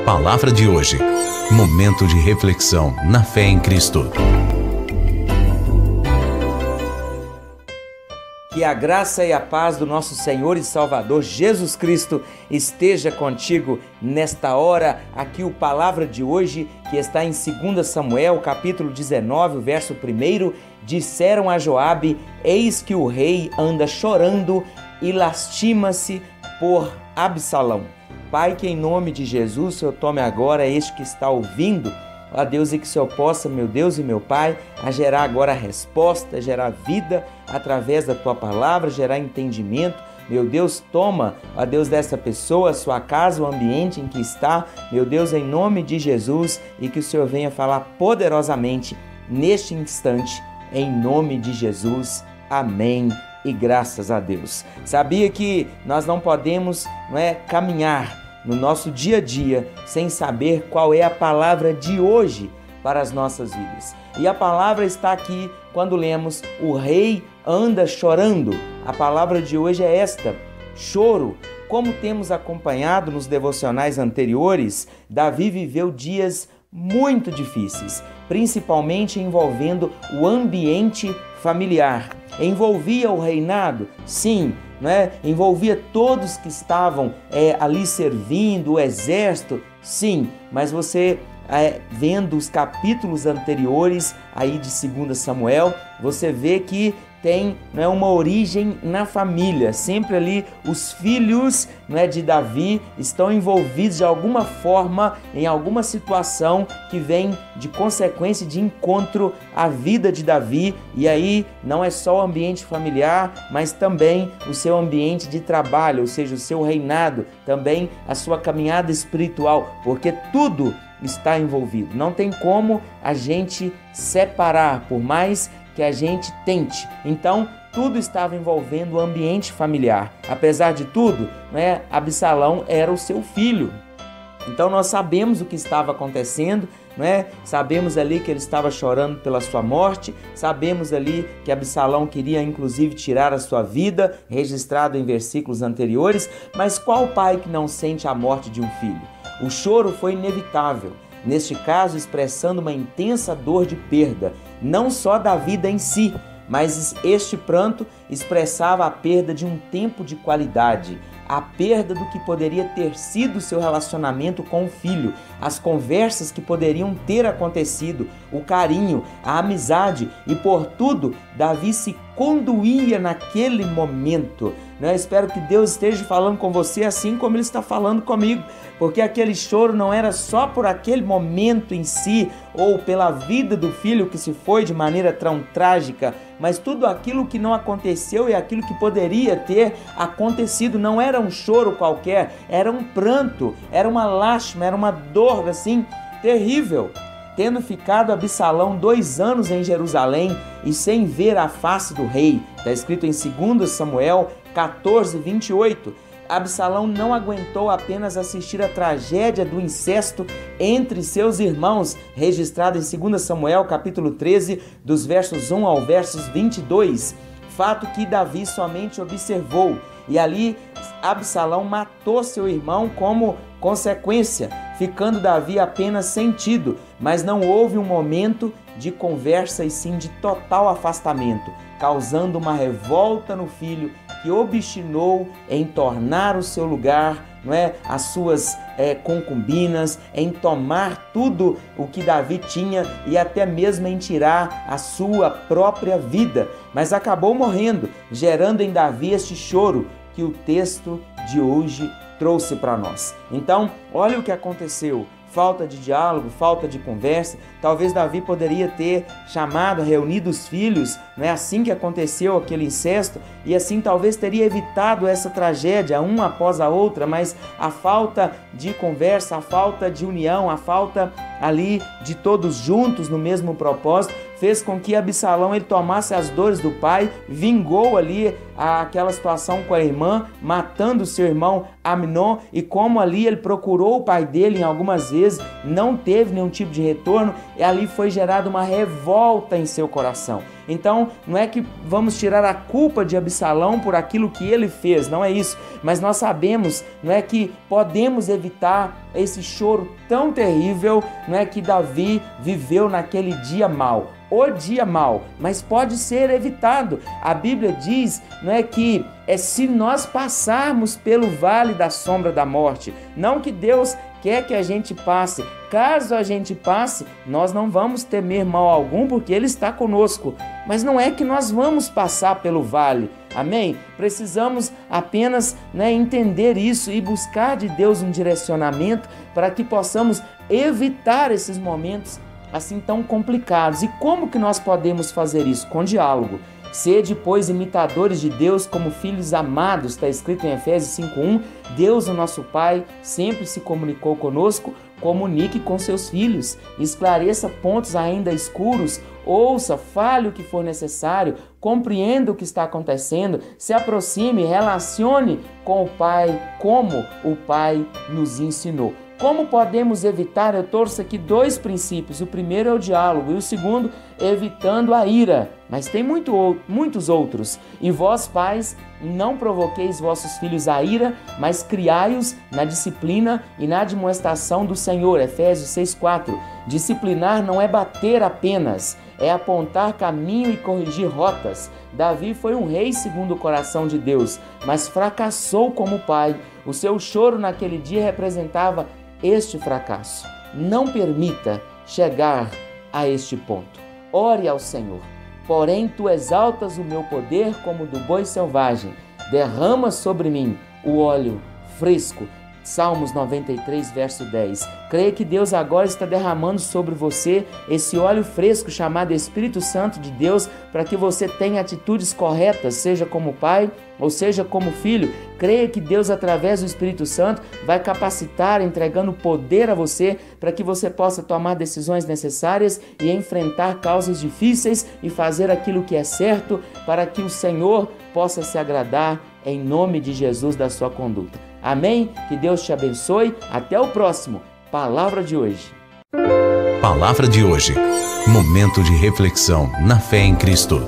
palavra de hoje. Momento de reflexão na fé em Cristo. Que a graça e a paz do nosso Senhor e Salvador Jesus Cristo esteja contigo nesta hora. Aqui o palavra de hoje, que está em 2 Samuel, capítulo 19, o verso 1. Disseram a Joabe: eis que o rei anda chorando e lastima-se por Absalão. Pai, que em nome de Jesus, o Senhor tome agora este que está ouvindo, ó Deus, e que o Senhor possa, meu Deus e meu Pai, a gerar agora a resposta, gerar vida através da Tua palavra, gerar entendimento. Meu Deus, toma, ó Deus, dessa pessoa, a sua casa, o ambiente em que está, meu Deus, em nome de Jesus, e que o Senhor venha falar poderosamente neste instante, em nome de Jesus. Amém. E graças a Deus. Sabia que nós não podemos caminhar no nosso dia a dia sem saber qual é a palavra de hoje para as nossas vidas. E a palavra está aqui quando lemos: o rei anda chorando. A palavra de hoje é esta: choro. Como temos acompanhado nos devocionais anteriores, Davi viveu dias muito difíceis, principalmente envolvendo o ambiente familiar. Envolvia o reinado? Sim, envolvia todos que estavam ali servindo, o exército? Sim, mas você vendo os capítulos anteriores aí de 2 Samuel, você vê que tem uma origem na família. Sempre ali os filhos de Davi estão envolvidos de alguma forma em alguma situação que vem de consequência de encontro à vida de Davi. E aí não é só o ambiente familiar, mas também o seu ambiente de trabalho, ou seja, o seu reinado, também a sua caminhada espiritual, porque tudo está envolvido. Não tem como a gente separar, por mais que a gente tente. Então, tudo estava envolvendo o ambiente familiar. Apesar de tudo, Absalão era o seu filho. Então, nós sabemos o que estava acontecendo, Sabemos ali que ele estava chorando pela sua morte, sabemos ali que Absalão queria inclusive tirar a sua vida, registrado em versículos anteriores, mas qual pai que não sente a morte de um filho? O choro foi inevitável, neste caso expressando uma intensa dor de perda, não só da vida em si, mas este pranto expressava a perda de um tempo de qualidade, a perda do que poderia ter sido seu relacionamento com o filho, as conversas que poderiam ter acontecido, o carinho, a amizade, e por tudo Davi se conduía naquele momento. Eu espero que Deus esteja falando com você assim como Ele está falando comigo, porque aquele choro não era só por aquele momento em si, ou pela vida do filho que se foi de maneira tão trágica, mas tudo aquilo que não aconteceu e aquilo que poderia ter acontecido. Não era um choro qualquer, era um pranto, era uma lástima, era uma dor assim terrível. Tendo ficado Absalão 2 anos em Jerusalém e sem ver a face do rei, está escrito em 2 Samuel 14, 28, Absalão não aguentou apenas assistir a tragédia do incesto entre seus irmãos, registrado em 2 Samuel capítulo 13, dos versos 1 ao versos 22, fato que Davi somente observou, e ali Absalão matou seu irmão como consequência, ficando Davi apenas sentido, mas não houve um momento de conversa e sim de total afastamento, causando uma revolta no filho que obstinou em tornar o seu lugar, as suas concubinas, em tomar tudo o que Davi tinha e até mesmo em tirar a sua própria vida, mas acabou morrendo, gerando em Davi este choro que o texto de hoje trouxe para nós. Então, olha o que aconteceu. Falta de diálogo, falta de conversa. Talvez Davi poderia ter chamado, reunido os filhos, assim que aconteceu aquele incesto, e assim talvez teria evitado essa tragédia, uma após a outra, mas a falta de conversa, a falta de união, a falta ali de todos juntos no mesmo propósito, fez com que Absalão ele tomasse as dores do pai, vingou ali aquela situação com a irmã, matando o seu irmão Amnon, e como ali ele procurou o pai dele em algumas vezes, não teve nenhum tipo de retorno, e ali foi gerada uma revolta em seu coração. Então, não é que vamos tirar a culpa de Absalão por aquilo que ele fez, não é isso, mas nós sabemos, não é que podemos evitar esse choro tão terrível, não é que Davi viveu naquele dia mau, o dia mau, mas pode ser evitado. A Bíblia diz, não é que se nós passarmos pelo vale da sombra da morte, não que Deus quer que a gente passe, caso a gente passe, nós não vamos temer mal algum, porque Ele está conosco, mas não é que nós vamos passar pelo vale, amém? Precisamos apenas entender isso e buscar de Deus um direcionamento para que possamos evitar esses momentos assim tão complicados. E como que nós podemos fazer isso? Com diálogo. Sede, pois, imitadores de Deus como filhos amados, está escrito em Efésios 5:1. Deus, o nosso Pai, sempre se comunicou conosco. Comunique com seus filhos, esclareça pontos ainda escuros, ouça, fale o que for necessário, compreenda o que está acontecendo, se aproxime, relacione com o Pai como o Pai nos ensinou. Como podemos evitar? Eu trouxe aqui 2 princípios. O primeiro é o diálogo e o segundo, evitando a ira. Mas tem muitos outros. E vós, pais, não provoqueis vossos filhos a ira, mas criai-os na disciplina e na admoestação do Senhor. Efésios 6:4. Disciplinar não é bater apenas, é apontar caminho e corrigir rotas. Davi foi um rei segundo o coração de Deus, mas fracassou como pai. O seu choro naquele dia representava este fracasso. Não permita chegar a este ponto. Ore ao Senhor. Porém, tu exaltas o meu poder como do boi selvagem. Derrama sobre mim o óleo fresco. Salmos 93, verso 10. Creia que Deus agora está derramando sobre você esse óleo fresco chamado Espírito Santo de Deus, para que você tenha atitudes corretas, seja como pai ou seja como filho. Creia que Deus, através do Espírito Santo, vai capacitar, entregando poder a você, para que você possa tomar decisões necessárias e enfrentar causas difíceis e fazer aquilo que é certo, para que o Senhor possa se agradar em nome de Jesus da sua conduta. Amém? Que Deus te abençoe. Até o próximo Palavra de hoje. Palavra de hoje. Momento de reflexão na fé em Cristo.